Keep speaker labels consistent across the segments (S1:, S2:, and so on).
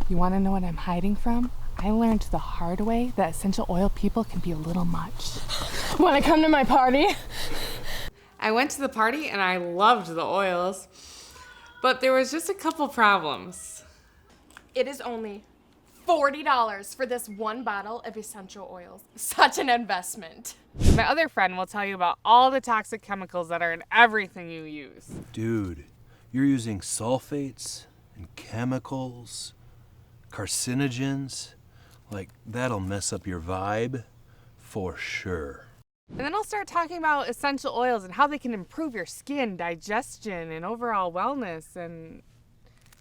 S1: You want to know what I'm hiding from? I learned the hard way that essential oil people can be a little much.
S2: Want to come to my party?
S3: I went to the party and I loved the oils, but there was just a couple problems.
S2: It is only $40 for this one bottle of essential oils. Such an investment.
S3: My other friend will tell you about all the toxic chemicals that are in everything you use.
S4: Dude, you're using sulfates and chemicals, carcinogens. Like, that'll mess up your vibe for sure.
S3: And then I'll start talking about essential oils and how they can improve your skin, digestion, and overall wellness, and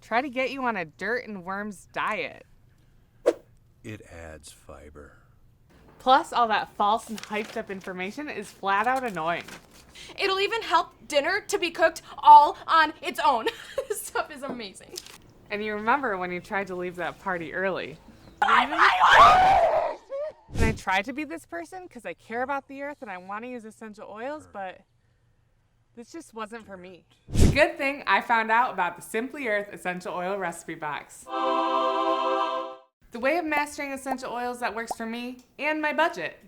S3: try to get you on a dirt and worms diet.
S4: It adds fiber.
S3: Plus, all that false and hyped up information is flat out annoying.
S2: It'll even help dinner to be cooked all on its own. This stuff is amazing.
S3: And you remember when you tried to leave that party early. And I tried to be this person because I care about the earth and I want to use essential oils, but this just wasn't for me. It's a good thing I found out about the Simply Earth Essential Oil Recipe Box. The way of mastering essential oils that works for me and my budget.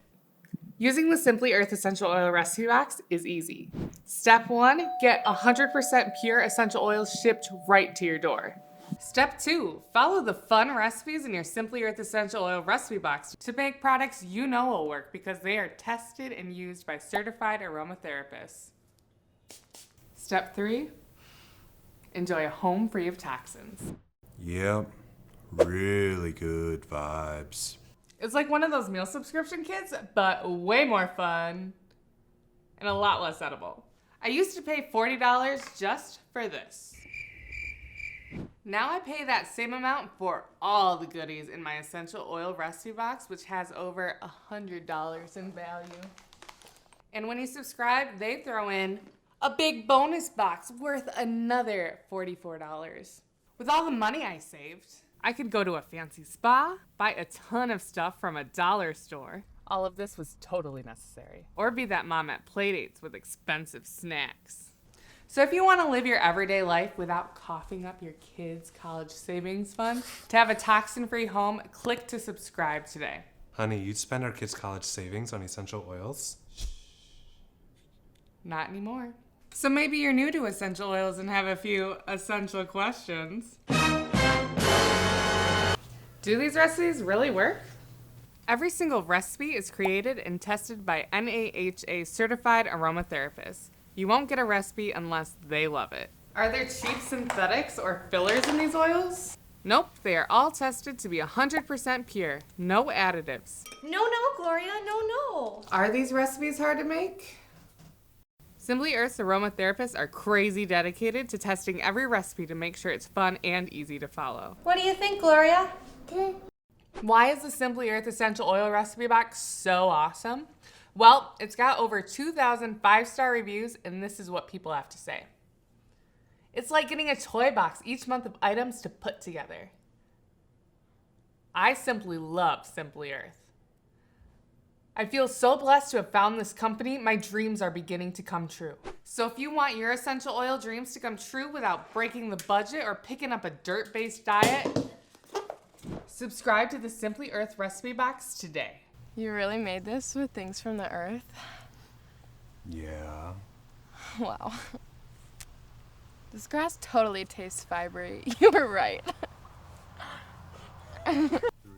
S3: Using the Simply Earth Essential Oil Recipe Box is easy. Step 1, get 100% pure essential oils shipped right to your door. Step 2, follow the fun recipes in your Simply Earth Essential Oil Recipe Box to make products you know will work because they are tested and used by certified aromatherapists. Step 3, enjoy a home free of toxins.
S4: Yep, really good vibes.
S3: It's like one of those meal subscription kits, but way more fun and a lot less edible. I used to pay $40 just for this. Now I pay that same amount for all the goodies in my essential oil recipe box, which has over $100 in value. And when you subscribe, they throw in a big bonus box worth another $44. With all the money I saved, I could go to a fancy spa, buy a ton of stuff from a dollar store. All of this was totally necessary. Or be that mom at playdates with expensive snacks. So if you want to live your everyday life without coughing up your kids' college savings fund, to have a toxin-free home, click to subscribe today.
S5: Honey, you'd spend our kids' college savings on essential oils?
S3: Not anymore. So maybe you're new to essential oils and have a few essential questions. Do these recipes really work? Every single recipe is created and tested by NAHA certified aromatherapists. You won't get a recipe unless they love it. Are there cheap synthetics or fillers in these oils? Nope, they are all tested to be 100% pure, no additives.
S2: No, Gloria, no.
S3: Are these recipes hard to make? Simply Earth's aromatherapists are crazy dedicated to testing every recipe to make sure it's fun and easy to follow.
S2: What do you think, Gloria?
S3: Why is the Simply Earth Essential Oil Recipe Box so awesome? Well, it's got over 2,000 5-star reviews, and this is what people have to say. It's like getting a toy box each month of items to put together. I simply love Simply Earth. I feel so blessed to have found this company. My dreams are beginning to come true. So if you want your essential oil dreams to come true without breaking the budget or picking up a dirt-based diet, subscribe to the Simply Earth Recipe Box today.
S2: You really made this with things from the earth?
S4: Yeah.
S2: Wow. This grass totally tastes fibery. You were right.